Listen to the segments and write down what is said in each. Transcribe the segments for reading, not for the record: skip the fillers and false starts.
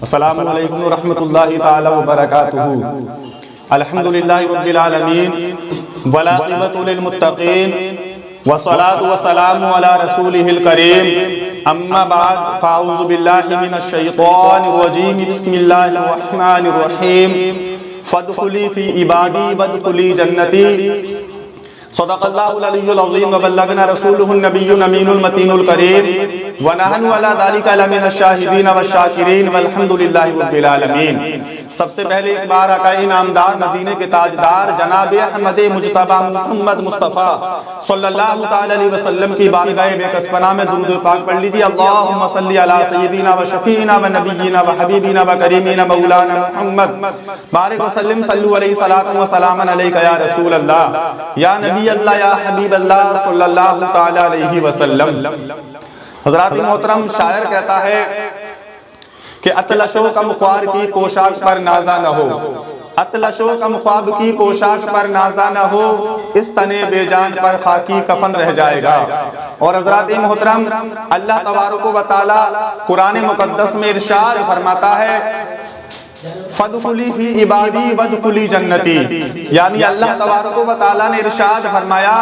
السلام علیکم ورحمۃ اللہ تعالی وبرکاتہ۔ الحمدللہ رب العالمین والعاقبۃ للمتقین والصلاۃ والسلام علی رسولہ الکریم، اما بعد فاعوذ باللہ من الشیطان الرجیم، بسم اللہ الرحمن الرحیم، فادخلی فی عبادی وادخلی جنتی، صدق اللہ العلی العظیم وبلغنا رسولہ النبی الامین المتین الکریم، ونحن علی ذلک لمن الشاہدین والشاکرین والحمد للہ رب العالمین۔ سب سے پہلے ایک بار آقا انعامدار مدینے کے تاجدار جناب احمد مجتبی محمد مصطفیٰ صلی اللہ تعالی علیہ وسلم کی بارگاہ بے کس پناہ میں درود پاک پڑھ لیجیے۔ اللہم صلی علی سیدنا و شفیعنا و نبینا و حبیبنا و کریمنا مولانا محمد بارک وسلم، صلو علیہ صلاۃ و سلام علیک یا رسول اللہ یا نبی اللہ یا حبیب اللہ صلی اللہ تعالی علیہ وسلم۔ حضرات محترم، شاعر کہتا ہے کہ اطلسو کم خوار کی پوشاک پر نازا نہ ہو، اطلسو کم خواب کی پوشاک پر نازا نہ ہو، اس تنے بے جان پر خاکی کفن رہ جائے گا۔ اور حضرات محترم، اللہ تبارک و تعالی قرآن مقدس میں ارشاد فرماتا ہے فادخلی فی عبادی وادخلی جنتی، یعنی اللہ تبارک و تعالی نے ارشاد فرمایا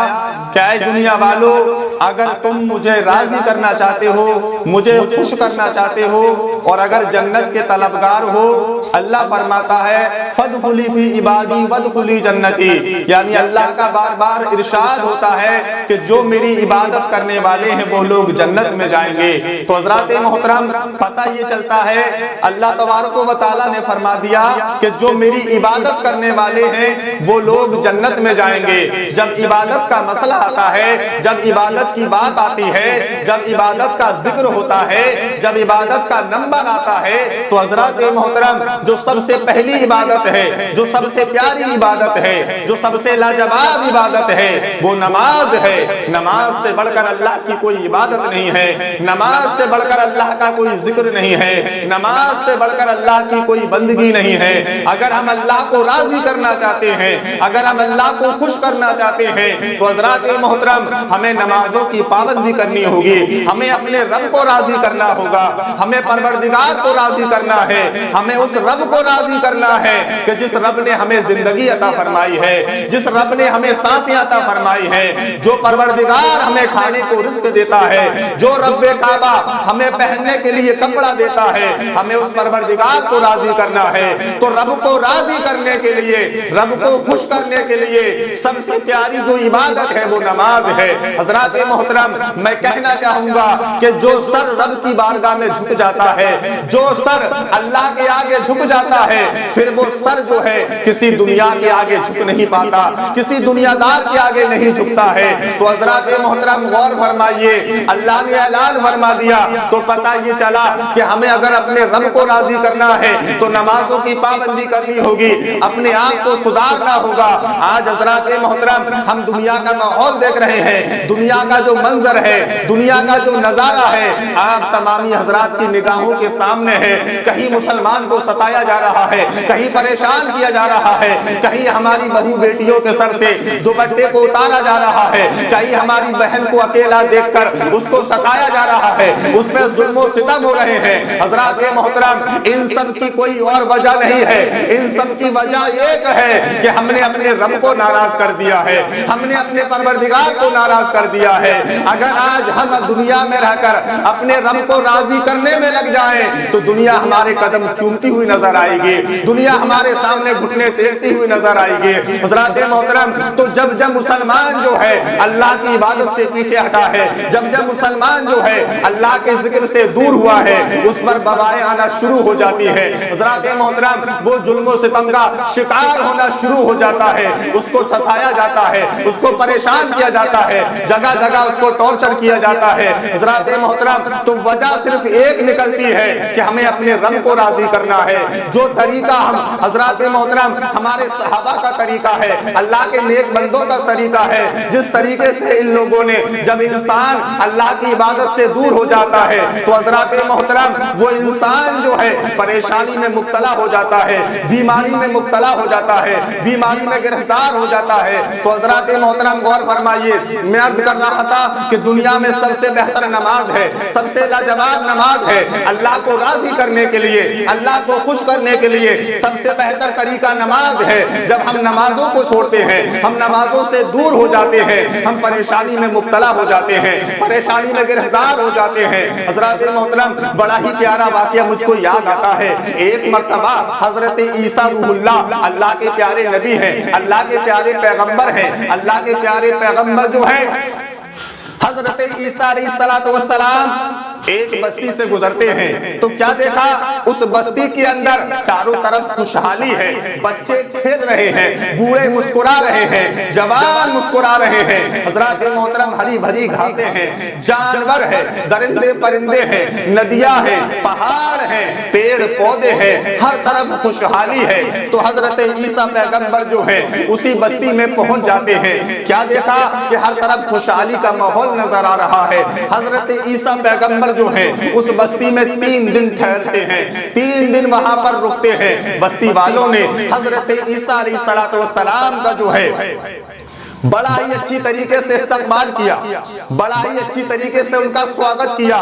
کہ اے دنیا والو، اگر تم مجھے راضی کرنا چاہتے ہو، مجھے خوش کرنا چاہتے ہو، اور اگر جنت کے طلبگار ہو، اللہ فرماتا ہے فادخلی فی عبادی وادخلی جنتی، یعنی اللہ کا بار بار ارشاد ہوتا ہے کہ جو میری عبادت کرنے والے ہیں وہ لوگ جنت میں جائیں گے۔ تو حضرات محترم، پتہ یہ چلتا ہے اللہ تبارک و تعالی نے فرما دیا کہ جو میری عبادت کرنے والے ہیں وہ لوگ جنت میں جائیں گے۔ جب عبادت کا مسئلہ آتا ہے، جب عبادت کی بات آتی ہے، جب عبادت کا ذکر ہوتا ہے، جب عبادت کا نمبر آتا ہے، تو حضرات محترم، جو سب سے پہلی عبادت ہے، جو سب سے پیاری عبادت ہے، جو سب سے لاجواب عبادت ہے، وہ نماز ہے۔ نماز سے بڑھ کر اللہ کی کوئی عبادت نہیں ہے، نماز سے بڑھ کر اللہ کا کوئی ذکر نہیں ہے، نماز سے بڑھ کر اللہ کی کوئی بندگی نہیں ہے۔ اگر ہم اللہ کو راضی کرنا چاہتے ہیں، اگر ہم اللہ کو خوش کرنا چاہتے ہیں، تو حضرات محترم، ہمیں نمازوں کی پابندی کرنی ہوگی، ہمیں اپنے رب کو راضی کرنا ہوگا، ہمیں پروردگار کو راضی کرنا ہے، ہمیں اس رب کو راضی کرنا ہے کہ جس رب نے ہمیں زندگی عطا فرمائی ہے، جس رب نے ہمیں سانسیں عطا فرمائی ہے، جو پروردگار ہمیں کھانے کو رزق دیتا ہے، جو رب کعبہ ہمیں پہننے کے لیے کپڑا دیتا ہے، ہمیں اس پروردگار کو راضی کرنا ہے۔ تو رب کو راضی کرنے کے لیے، رب کو خوش کرنے کے لیے سب سے پیاری جو عبادت ہے وہ نماز ہے۔ حضرات محترم، میں کہنا چاہوں گا کہ جو سر رب کی بارگاہ میں جھک جاتا ہے، جو سر اللہ کے آگے جھک جاتا ہے، پھر وہ سر جو ہے کسی دنیا کے آگے جھک نہیں پاتا، کسی دنیا دار کے آگے نہیں جھکتا ہے۔ تو حضرات محترم غور فرمائیے، اللہ نے اعلان فرما دیا تو پتہ یہ چلا کہ ہمیں اگر اپنے رب کو راضی کرنا ہے تو نمازوں کی پابندی کرنی ہوگی، اپنے آپ کو سدھارنا ہوگا۔ آج حضرات محترم، ہم دنیا کا ماحول دیکھ رہے ہیں، دنیا کا جو منظر ہے، دنیا کا جو نظارہ ہے، آپ تمامی حضرات کی نگاہوں کے سامنے ہے۔ کہیں مسلمان کو ستایا جا رہا ہے، کہیں پریشان کیا جا رہا ہے، کہیں ہماری بہو بیٹیوں کے سر سے دوپٹے کو اتارا جا رہا ہے، کہیں ہماری بہن کو اکیلا دیکھ کر اس کو ستایا جا رہا ہے، اس پہ ظلم و ستم ہو رہے ہیں۔ حضرات محترم، ان سب کی کوئی اور وجہ نہیں ہے، ان سب کی وجہ ایک ہے کہ ہم نے اپنے رب کو ناراض کر دیا ہے، ہم نے اپنے پروردگار کو ناراض کر دیا ہے۔ اگر آج ہم دنیا میں رہ کر اپنے رب کو راضی کرنے میں لگ جائیں تو دنیا ہمارے قدم چومتی ہوئی نظر آئے گی، دنیا ہمارے سامنے گھٹنے ٹیکتی ہوئی نظر آئے گی۔ حضرات محترم، تو جب جب مسلمان جو ہے اللہ کی عبادت سے پیچھے ہٹا ہے، جب جب مسلمان جو ہے اللہ کے ذکر سے دور ہوا ہے، اس پر وبائیں آنا شروع ہو جاتی ہے۔ حضرات محترم، وہ ظلم و ستم کا شکار ہونا شروع ہو جاتا ہے، اس کو ستایا جاتا ہے، اس کو پریشان کیا جاتا ہے، جگہ جگہ اس کو ٹارچر کیا جاتا ہے۔ حضرات محترم، تو وجہ صرف ایک نکلتی ہے کہ ہمیں اپنے رب کو راضی کرنا ہے، جو طریقہ ہم حضرات محترم ہمارے صحابہ کا طریقہ ہے، اللہ کے نیک بندوں کا طریقہ ہے، جس طریقے سے ان لوگوں نے جب انسان اللہ کی عبادت سے دور ہو جاتا ہے تو حضرات محترم وہ انسان جو ہے پریشانی میں مبتلا ہو جاتا ہے، بیماری میں مبتلا ہو جاتا ہے، بیماری میں گرفتار ہو جاتا ہے۔ تو حضرات محترم غور فرمائیے، میں عرض کر رہا تھا کہ دنیا میں سب سے بہتر نماز ہے، سب سے لاجواب نماز ہے۔ اللہ کو راضی کرنے کے لیے، اللہ کو خوش کرنے کے لیے سب سے بہتر طریقہ نماز ہے۔ جب ہم نمازوں کو چھوڑتے ہیں، ہم نمازوں سے دور ہو جاتے ہیں، ہم پریشانی میں مبتلا ہو جاتے ہیں، پریشانی میں گرفتار ہو جاتے ہیں۔ حضرات محترم بڑا ہی پیارا واقعہ مجھ کو یاد آتا ہے۔ ایک مرتبہ حضرت عیسیٰ روح اللہ، اللہ کے پیارے نبی ہیں، اللہ کے پیارے پیغمبر ہیں، اللہ کے پیارے پیغمبر جو ہیں حضرت عیسیٰ علیہ السلام ایک بستی سے گزرتے ہیں تو کیا دیکھا؟ اس بستی کے اندر چاروں طرف خوشحالی ہے، بچے کھیل رہے ہیں، بوڑھے مسکرا رہے ہیں، جوان مسکرا رہے ہیں۔ حضرات محترم ہری بھری گھاسیں ہیں، جانور ہیں، درندے پرندے ہیں، ندیاں ہیں، پہاڑ ہیں، پیڑ پودے ہیں، ہر طرف خوشحالی ہے۔ تو حضرت عیسیٰ پیغمبر جو ہے اسی بستی میں پہنچ جاتے ہیں۔ کیا دیکھا کہ ہر طرف خوشحالی کا ماحول نظر آ رہا ہے۔ حضرت عیسیٰ پیغمبر جو ہیں اس بستی میں 3 دن ٹھہرتے ہیں، 3 دن وہاں پر رکتے ہیں۔ بستی والوں نے حضرت عیسیٰ علیہ السلام کا جو ہے بڑا ہی اچھی طریقے سے استقبال کیا، بڑا ہی اچھی طریقے سے ان کا سواگت کیا۔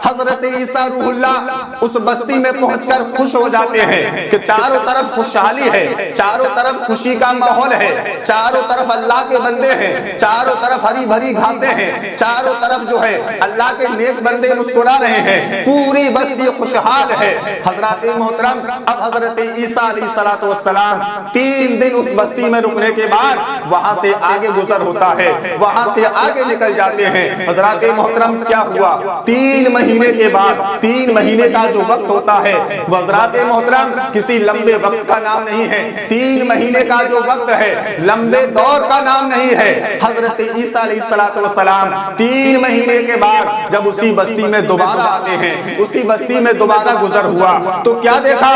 حضرت عیسیٰ روح اللہ اس بستی میں پہنچ کر خوش ہو جاتے ہیں کہ چاروں طرف خوشحالی ہے، چاروں طرف خوشی کا ماحول ہے، چاروں طرف اللہ کے بندے ہیں، چاروں طرف ہری بھری گھاسیں ہیں، چاروں طرف جو ہے اللہ کے نیک بندے مسکرا رہے ہیں، پوری بستی خوشحال ہے۔ حضرات محترم اب حضرت عیسیٰ علیہ السلام 3 دن اس بستی میں رکنے کے بعد وہاں سے آگے گزر ہوتا ہے، وہاں سے آگے نکل جاتے ہیں۔ حضرات محترم کیا ہوا؟ 3 مہینے کے بعد، 3 مہینے کا جو وقت ہوتا ہے وہ حضرات محترم کسی لمبے وقت کا نام نہیں ہے۔ 3 مہینے کا جو وقت ہے لمبے دور کا نام نہیں ہے۔ حضرت عیسیٰ علیہ السلام 3 مہینے کے بعد جب اسی بستی میں دوبارہ آتے ہیں، اسی بستی میں دوبارہ گزر ہوا تو کیا دیکھا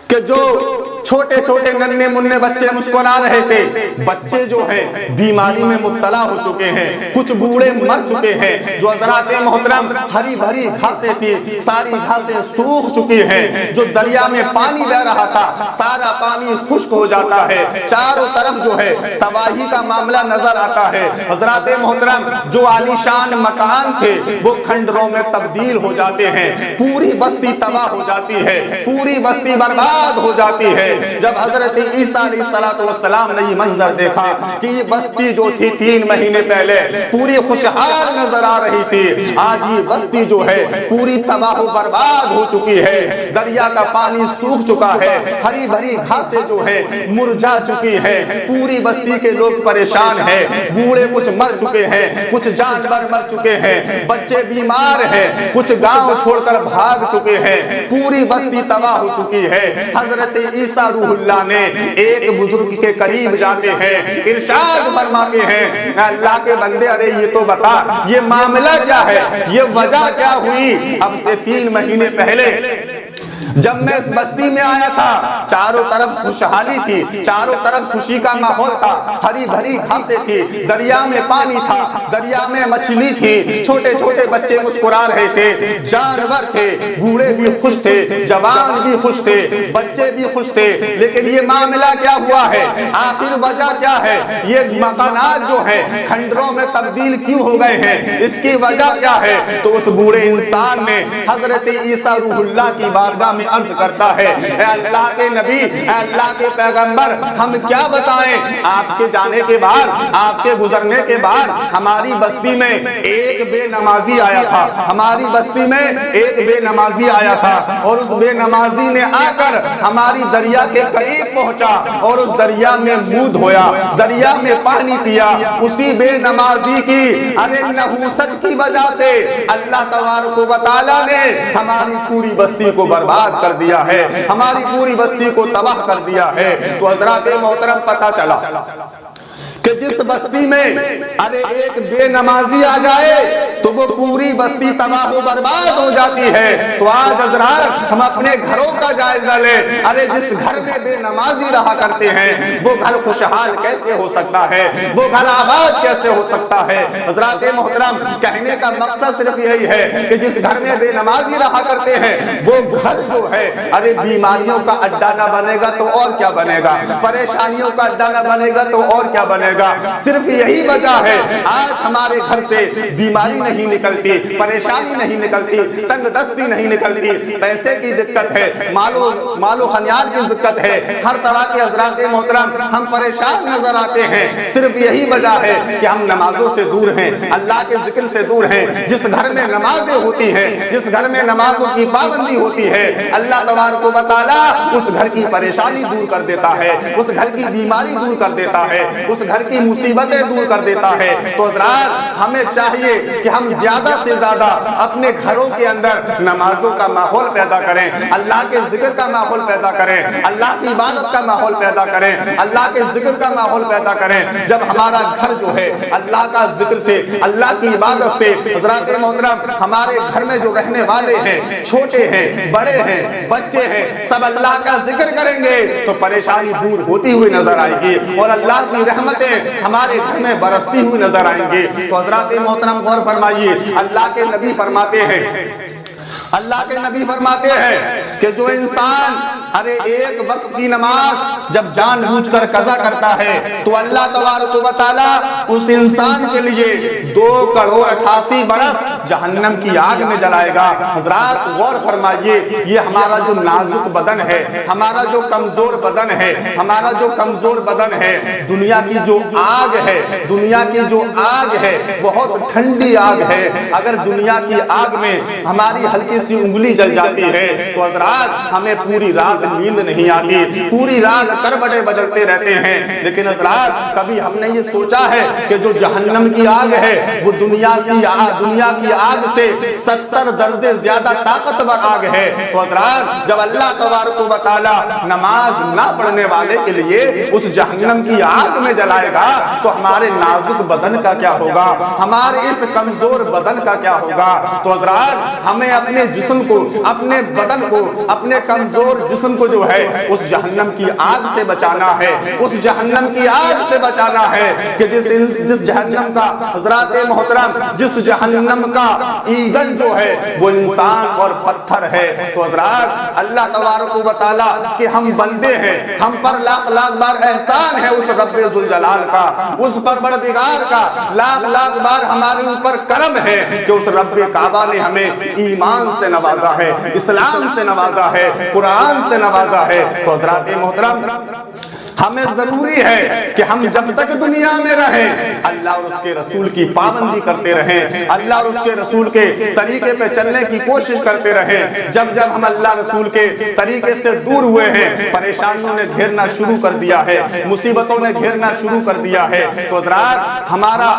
کہ جو چھوٹے چھوٹے ننھے منھے بچے مسکرا رہے تھے، بچے جو ہیں بیماری میں مبتلا ہو چکے ہیں، کچھ بوڑھے مر چکے ہیں۔ جو حضرات محترم ہری بھری گھاسیں تھی ساری گھاسیں سوکھ چکی ہیں، جو دریا میں پانی بہ رہا تھا سارا پانی خشک ہو جاتا ہے، چاروں طرف جو ہے تباہی کا معاملہ نظر آتا ہے۔ حضرات محترم جو عالیشان مکان تھے وہ کھنڈروں میں تبدیل ہو جاتے ہیں، پوری بستی تباہ ہو جاتی ہے، پوری بستی برباد ہو جاتی ہے۔ جب حضرت عیسیٰ علیہ السلام نے یہ منظر دیکھا کہ یہ بستی جو تھی 3 مہینے پہلے پوری خوشحال نظر آ رہی تھی، آج یہ بستی جو ہے پوری تباہ و برباد ہو چکی ہے، دریا کا پانی سوکھ چکا ہے، ہری بھری گھاسیں جو ہے مرجھا چکی ہے، پوری بستی کے لوگ پریشان ہیں، بوڑھے کچھ مر چکے ہیں، کچھ جانور مر چکے ہیں، بچے بیمار ہیں، کچھ گاؤں چھوڑ کر بھاگ چکے ہیں، پوری بستی تباہ ہو چکی ہے۔ حضرت عیسیٰ روح اللہ نے ایک بزرگ کے قریب جاتے ہیں، ارشاد فرماتے ہیں اللہ کے بندے ارے یہ تو بتا یہ معاملہ کیا ہے، یہ وجہ کیا ہوئی؟ اب سے 3 مہینے پہلے جب میں اس بستی میں آیا تھا چاروں طرف خوشحالی تھی، چاروں طرف خوشی کا ماحول تھا، ہری بھری گھاسیں تھی، دریا میں پانی تھا، دریا میں مچھلی تھی، چھوٹے چھوٹے بچے مسکرا رہے تھے، جانور تھے، بوڑھے بھی خوش تھے، جوان بھی خوش تھے، بچے بھی خوش تھے۔ لیکن یہ معاملہ کیا ہوا ہے؟ آخر وجہ کیا ہے؟ یہ مکانات جو ہیں کھنڈروں میں تبدیل کیوں ہو گئے ہیں؟ اس کی وجہ کیا ہے؟ تو اس بوڑھے انسان نے حضرت عیسیٰ روح اللہ کی بارگاہ میں عرض کرتا ہے اے اللہ کے نبی، اے اللہ کے پیغمبر، ہم کیا بتائیں؟ آپ کے جانے کے بعد، آپ کے گزرنے کے بعد ہماری بستی میں ایک بے نمازی آیا تھا، ہماری بستی میں ایک بے نمازی آیا تھا اور اس بے نمازی نے آ کر ہماری دریا کے قریب پہنچا اور اس دریا میں منہ دھویا، دریا میں پانی پیا۔ اسی بے نمازی کی ارے نحوست کی وجہ سے اللہ تبارک و تعالی نے ہماری پوری بستی کو برباد کر دیا ہے، ہماری پوری بستی کو تباہ کر دیا ہے۔ تو حضرات محترم پتہ چلا کہ کہ جس بستی میں ارے ایک بے نمازی آ جائے تو وہ پوری بستی تباہ و برباد ہو جاتی ہے۔ تو آج حضرات ہم اپنے گھروں کا جائزہ لیں، ارے جس گھر میں بے نمازی رہا کرتے ہیں وہ گھر خوشحال کیسے ہو سکتا ہے، وہ گھر آباد کیسے ہو سکتا ہے؟ حضرات محترم، کہنے کا مقصد صرف یہی ہے کہ جس گھر میں بے نمازی رہا کرتے ہیں وہ گھر جو ہے ارے بیماریوں کا اڈا نہ بنے گا تو اور کیا بنے گا، پریشانیوں کا اڈا نہ بنے گا تو اور کیا بنے گا۔ صرف یہی وجہ ہے آج ہمارے گھر سے بیماری نہیں نکلتی، پریشانی نہیں نکلتی، تنگ دستی نہیں نکلتی، پیسے کی دقت ہے، مال و خمیار کی دقت ہے، ہر طرح کے حضرات محترم ہم پریشان نظر آتے ہیں۔ صرف یہی وجہ ہے کہ ہم نمازوں سے دور ہیں، اللہ کے ذکر سے دور ہیں۔ جس گھر میں نمازیں ہوتی ہیں، جس گھر میں نمازوں کی پابندی ہوتی ہے، اللہ تبارک و تعالیٰ اس گھر کی پریشانی دور کر دیتا ہے، اس گھر کی بیماری دور کر دیتا ہے، اس گھر کی مصیبتیں دور کر دیتا ہے۔ تو حضرات ہمیں چاہیے کہ ہم زیادہ سے زیادہ اپنے گھروں کے اندر نمازوں کا ماحول پیدا کریں، اللہ کے ذکر کا ماحول پیدا کریں، اللہ کی عبادت کا ماحول پیدا کریں، اللہ کے ذکر کا ماحول پیدا کریں۔ جب ہمارا گھر جو ہے اللہ کا ذکر سے، اللہ کی عبادت سے، حضرات محترم ہمارے گھر میں جو رہنے والے ہیں، چھوٹے ہیں، بڑے ہیں، بچے ہیں، سب اللہ کا ذکر کریں گے تو پریشانی دور ہوتی ہوئی نظر آئے گی اور اللہ کی رحمتیں ہمارے گھر میں برستی ہوئی نظر آئیں گی۔ تو حضرات محترم غور فرمائیے، اللہ کے نبی فرماتے ہیں، اللہ کے نبی فرماتے ہیں کہ جو انسان ارے ایک وقت کی نماز جب جان بوجھ کر قضا کرتا ہے تو اللہ تبارک و تعالیٰ اس انسان کے لیے 2,88 برس جہنم کی آگ میں جلائے گا۔ حضرات غور فرمائیے، یہ ہمارا جو نازک بدن ہے، ہمارا جو کمزور بدن ہے، ہمارا جو کمزور بدن ہے، دنیا کی جو آگ ہے، دنیا کی جو آگ ہے بہت ٹھنڈی آگ ہے۔ اگر دنیا کی آگ میں ہماری ہلکی سی انگلی جل جاتی ہے تو حضرات ہمیں پوری رات نیند نہیں آتی، پوری رات کربٹیں بدلتے رہتے ہیں۔ لیکن حضرات کبھی ہم نے یہ سوچا ہے کہ جو جہنم کی آگ ہے وہ دنیا کی آگ سے 70 درجے زیادہ طاقتور آگ ہے۔ تو حضرات جب اللہ تبارک و تعالیٰ نماز نہ پڑھنے والے کے لیے اس جہنم کی آگ میں جلائے گا تو ہمارے نازک بدن کا کیا ہوگا، ہمارے اس کمزور بدن کا کیا ہوگا۔ تو حضرات ہمیں اپنے جسم کو، اپنے بدن کو، اپنے کمزور جسم کو جو ہے اس جہنم کی آگ سے بچانا ہے، اس جہنم کی آگ سے بچانا ہے کہ جس جہنم کا حضرات محترم، جس جہنم کا ایندھن جو ہے وہ انسان اور پتھر ہے۔ تو حضرات اللہ تبارک و تعالیٰ کہ ہم بندے ہیں، ہم پر لاکھ لاکھ بار احسان ہے اس رب ذوالجلال کا، اس پروردگار کا لاکھ لاکھ بار ہمارے اوپر کرم ہے کہ اس رب کعبہ نے ہمیں ایمان سے نوازا ہے، اسلام سے نوازا ہے، قرآن سے نوازا ہے۔ تو حضرات محترم ہمیں ضروری ہے کہ ہم جب تک دنیا میں رہیں اللہ اور اس کے رسول کی پابندی کرتے رہیں، اللہ اور اس کے رسول کے طریقے پہ چلنے کی کوشش کرتے رہیں۔ جب جب ہم اللہ رسول کے طریقے سے دور ہوئے ہیں، پریشانیوں نے گھیرنا شروع کر دیا ہے، مصیبتوں نے گھیرنا شروع کر دیا ہے، تو حضرات ہمارا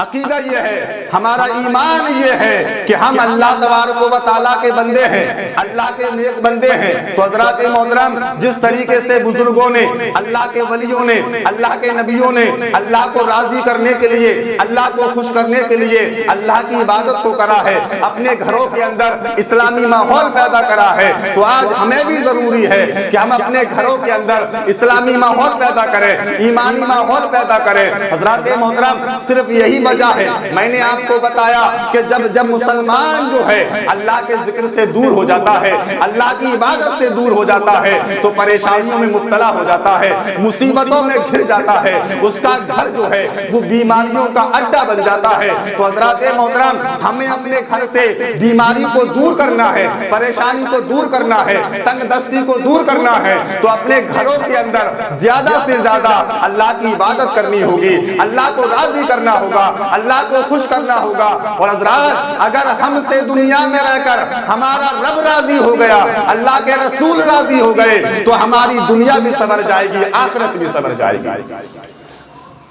عقیدہ یہ ہے، ہمارا ایمان یہ ہے کہ ہم اللہ تبارک و تعالیٰ کے بندے ہیں، اللہ کے نیک بندے ہیں۔ تو حضرات محترم جس طریقے سے بزرگوں نے، اللہ کے ولیوں نے، اللہ کے نبیوں نے اللہ کو راضی کرنے کے لیے، اللہ کو خوش کرنے کے لیے اللہ کی عبادت کو کرا ہے، اپنے گھروں کے اندر اسلامی ماحول پیدا کرا ہے، تو آج ہمیں بھی ضروری ہے کہ ہم اپنے گھروں کے اندر اسلامی ماحول پیدا کریں، ایمانی ماحول پیدا کریں۔ حضرات محترم صرف یہی وجہ ہے، میں نے آپ کو بتایا کہ جب مسلمان جو ہے اللہ کے ذکر سے دور ہو جاتا ہے، اللہ کی عبادت سے دور ہو جاتا ہے تو پریشانیوں میں مبتلا ہو جاتا ہے، مصیبتوں میں گھر جاتا ہے، اس کا گھر جو ہے وہ بیماریوں کا اڈا بن جاتا ہے۔ تو حضرات محترم ہمیں اپنے گھر سے بیماری کو دور کرنا ہے، پریشانی کو دور کرنا ہے، تنگ دستی کو دور کرنا ہے، تو اپنے گھروں کے اندر زیادہ سے زیادہ اللہ کی عبادت کرنی ہوگی، اللہ کو راضی کرنا ہوگا، اللہ کو خوش کرنا ہوگا۔ اور حضرات اگر ہم سے دنیا میں رہ کر ہمارا رب راضی ہو گیا، اللہ کے رسول راضی ہو گئے تو ہماری دنیا بھی سنور جائے گی، آخرت بھی سنور جائے گی۔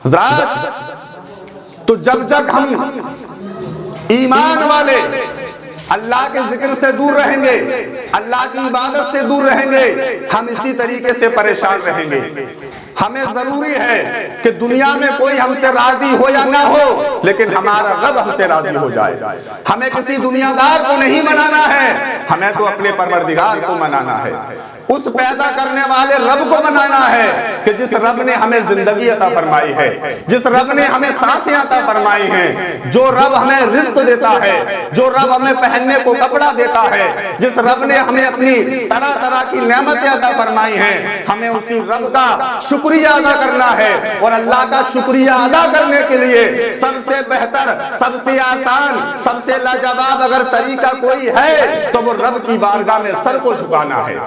حضرات تو جب تک ہم ایمان والے اللہ کے ذکر سے دور رہیں گے، اللہ کی عبادت سے دور رہیں گے، ہم اسی طریقے سے پریشان رہیں گے۔ ہمیں ضروری ہے کہ دنیا میں کوئی ہم سے راضی ہو یا نہ ہو لیکن ہمارا رب ہم سے راضی ہو جائے. ہمیں کسی دنیا دار کو نہیں منانا ہے, ہمیں تو اپنے پروردگار کو منانا ہے, اس پیدا کرنے والے رب کو منانا ہے کہ جس رب نے ہمیں زندگی عطا فرمائی ہے, جس رب نے ہمیں سانسیں عطا فرمائی ہیں, جو رب ہمیں رزق دیتا ہے, جو رب ہمیں پہننے کو کپڑا دیتا ہے, جس رب نے ہمیں اپنی طرح طرح کی نعمتیں عطا فرمائی ہیں, ہمیں اسی رب کا شکریہ ادا کرنا ہے. اور اللہ کا شکریہ ادا کرنے کے لیے سب سے بہتر, سب سے آسان, سب سے لاجواب اگر طریقہ کوئی ہے تو وہ رب کی بارگاہ میں سر کو جھکانا ہے.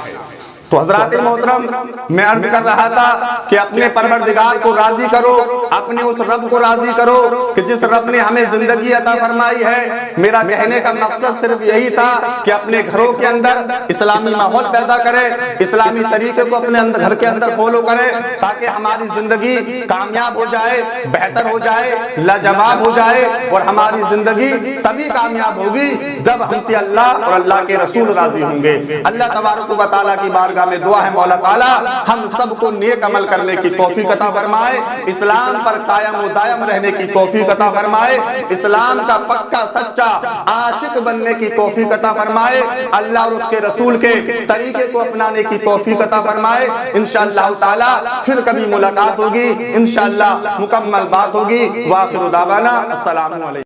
تو حضرات محترم, میں عرض کر رہا تھا کہ اپنے پروردگار کو راضی کرو, اپنے اس رب کو راضی کرو کہ جس رب نے ہمیں زندگی عطا فرمائی ہے. میرا کہنے کا مقصد صرف یہی تھا کہ اپنے گھروں کے اندر اسلامی ماحول پیدا کرے, اسلامی طریقے کو اپنے گھر کے اندر فالو کرے تاکہ ہماری زندگی کامیاب ہو جائے, بہتر ہو جائے, لاجواب ہو جائے. اور ہماری زندگی تبھی کامیاب ہوگی جب ہم سے اللہ اور اللہ کے رسول راضی ہوں گے. اللہ تبارک و تعالیٰ کی بارگاہ میں دعا ہے مولا تعالیٰ ہم سب کو نیک عمل کرنے کی توفیق عطا فرمائے, اسلام پر قائم و دائم رہنے کی توفیق عطا فرمائے, اسلام کا پکا سچا عاشق بننے کی توفیق عطا فرمائے, اللہ اور اس کے رسول کے طریقے کو اپنانے کی توفیق عطا فرمائے. انشاءاللہ تعالیٰ پھر کبھی ملاقات ہوگی, انشاءاللہ مکمل بات ہوگی. وآخر دعوانا السلام علیکم.